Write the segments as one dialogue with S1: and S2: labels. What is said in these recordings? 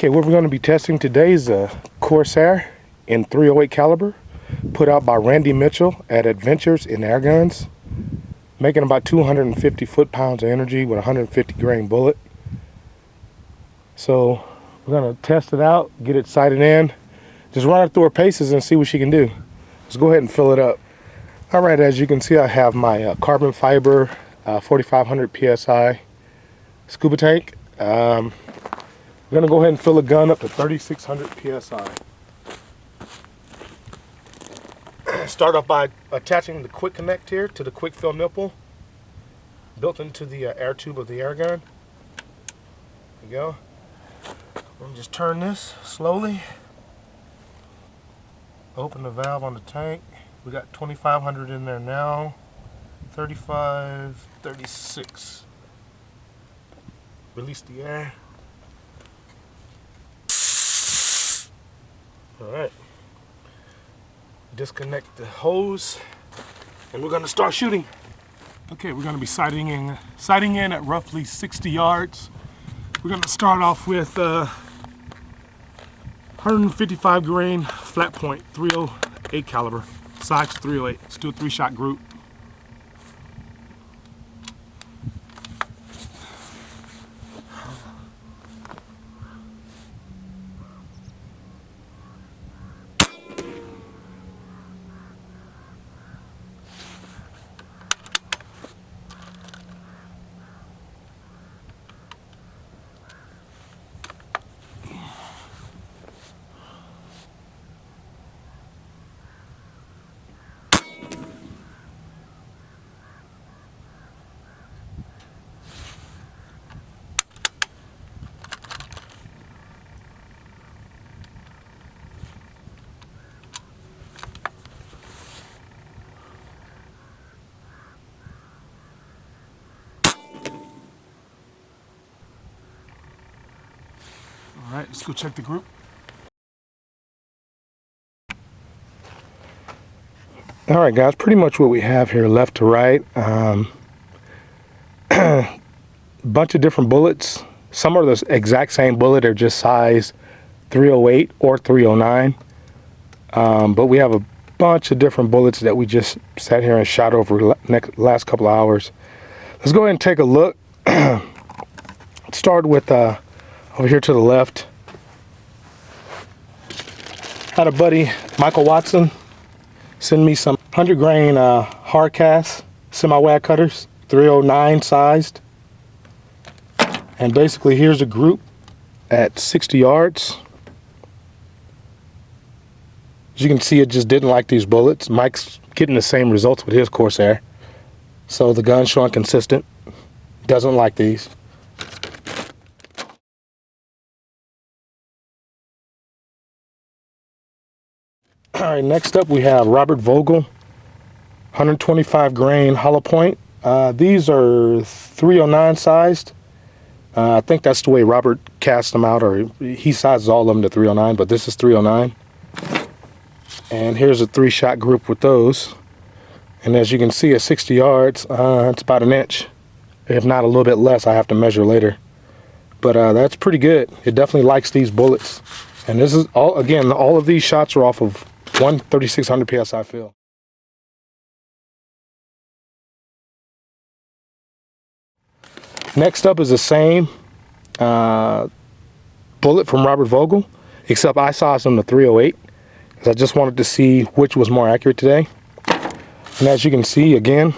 S1: Okay, what we're going to be testing today is a Corsair in .308 caliber, put out by Randy Mitchell at Adventures in Airguns, making about 250 foot-pounds of energy with a 150 grain bullet. So we're going to test it out, get it sighted in, just run it through her paces and see what she can do. Let's go ahead and fill it up. All right, as you can see, I have my carbon fiber 4,500 PSI scuba tank. We're going to go ahead and fill the gun up to 3,600 PSI. Start off by attaching the quick connect here to the quick fill nipple built into the air tube of the air gun. There you go. And just turn this slowly. Open the valve on the tank. We got 2,500 in there now. 35, 36. Release the air. Alright. Disconnect the hose and we're going to start shooting. Okay, we're going to be sighting in at roughly 60 yards. We're going to start off with 155 grain flat point 308 caliber, size 308. Let's do a 3-shot group. All right, let's go check the group. All right, guys, pretty much what we have here left to right. Bunch of different bullets. Some are the exact same bullet, they're just size 308 or 309. But we have a bunch of different bullets that we just sat here and shot over the last couple of hours. Let's go ahead and take a look. Start with over here to the left. Had a buddy, Michael Watson, send me some 100 grain hard cast semi-wag cutters, 309 sized. And basically here's a group at 60 yards. As you can see, it just didn't like these bullets. Mike's getting the same results with his Corsair. So the gun's showing consistent. Doesn't like these. All right, next up we have Robert Vogel, 125 grain hollow point. These are 309 sized. I think that's the way Robert cast them out, or he sizes all of them to 309, but this is 309. And here's a 3-shot group with those. And as you can see at 60 yards, it's about an inch. If not a little bit less, I have to measure later. But that's pretty good. It definitely likes these bullets. And this is all, again, all of these shots are off of 3,600 PSI fill. Next up is the same bullet from Robert Vogel, except I sized them to 308 because I just wanted to see which was more accurate today. And as you can see, again,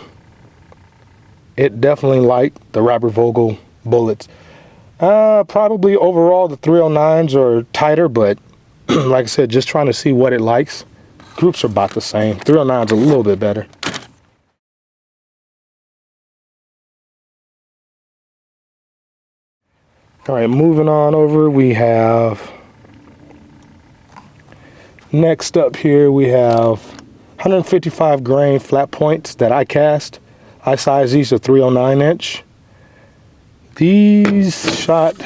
S1: it definitely liked the Robert Vogel bullets. Probably overall the 309s are tighter, but like I said, just trying to see what it likes. Groups are about the same. 309's a little bit better. All right, moving on over, we have, next up here, we have 155 grain flat points that I cast. I size these to 309 inch. These shot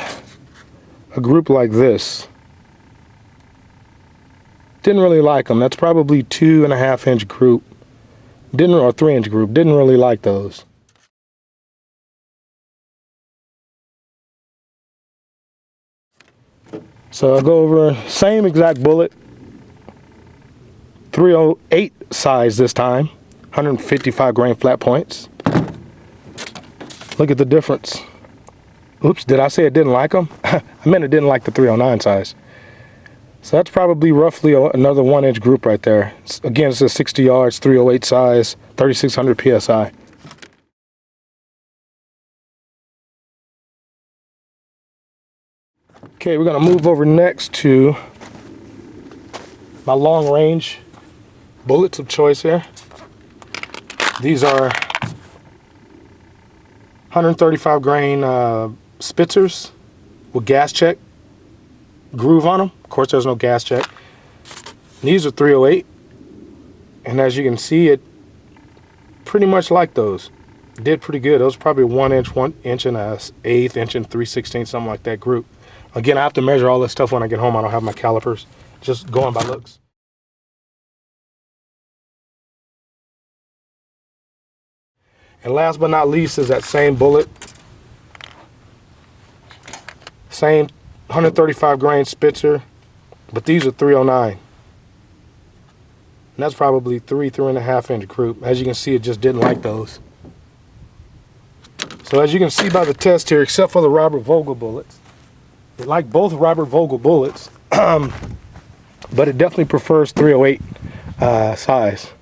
S1: a group like this. Didn't really like them. That's probably 2.5 inch group. Or 3 inch group. Didn't really like those. So I'll go over same exact bullet, 308 size this time, 155 grain flat points. Look at the difference. Oops, did I say I didn't like them? I meant I didn't like the 309 size. So that's probably roughly another 1-inch group right there. Again, it's a 60 yards, 308 size, 3600 PSI. Okay, we're gonna move over next to my long range bullets of choice here. These are 135 grain Spitzers with gas check groove on them. Of course, there's no gas check. These are 308, and as you can see, it pretty much like those. Did pretty good. Those probably 1 inch and a 1/8 inch and 3/16, something like that group. Again, I have to measure all this stuff when I get home. I don't have my calipers. Just going by looks. And last but not least is that same bullet. Same 135 grain Spitzer, but these are 309. And that's probably 3.5 inch group. As you can see, it just didn't like those. So as you can see by the test here, except for the Robert Vogel bullets, it liked both Robert Vogel bullets, but it definitely prefers 308 size.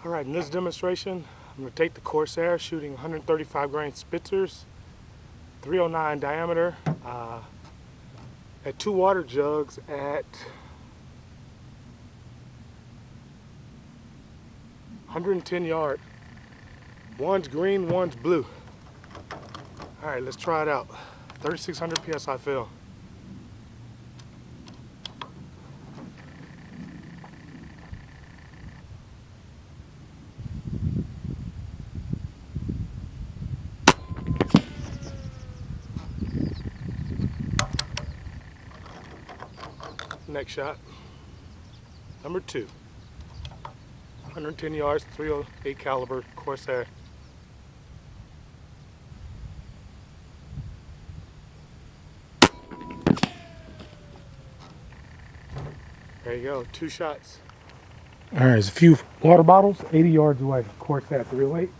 S1: All right, in this demonstration, I'm going to take the Corsair shooting 135 grain Spitzers, 309 diameter, at 2 water jugs at 110 yard. One's green, one's blue. All right, let's try it out. 3600 PSI fill. Next shot, number 2, 110 yards, 308 caliber Corsair. There you go, 2 shots. All right, there's a few water bottles, 80 yards away, Corsair 308.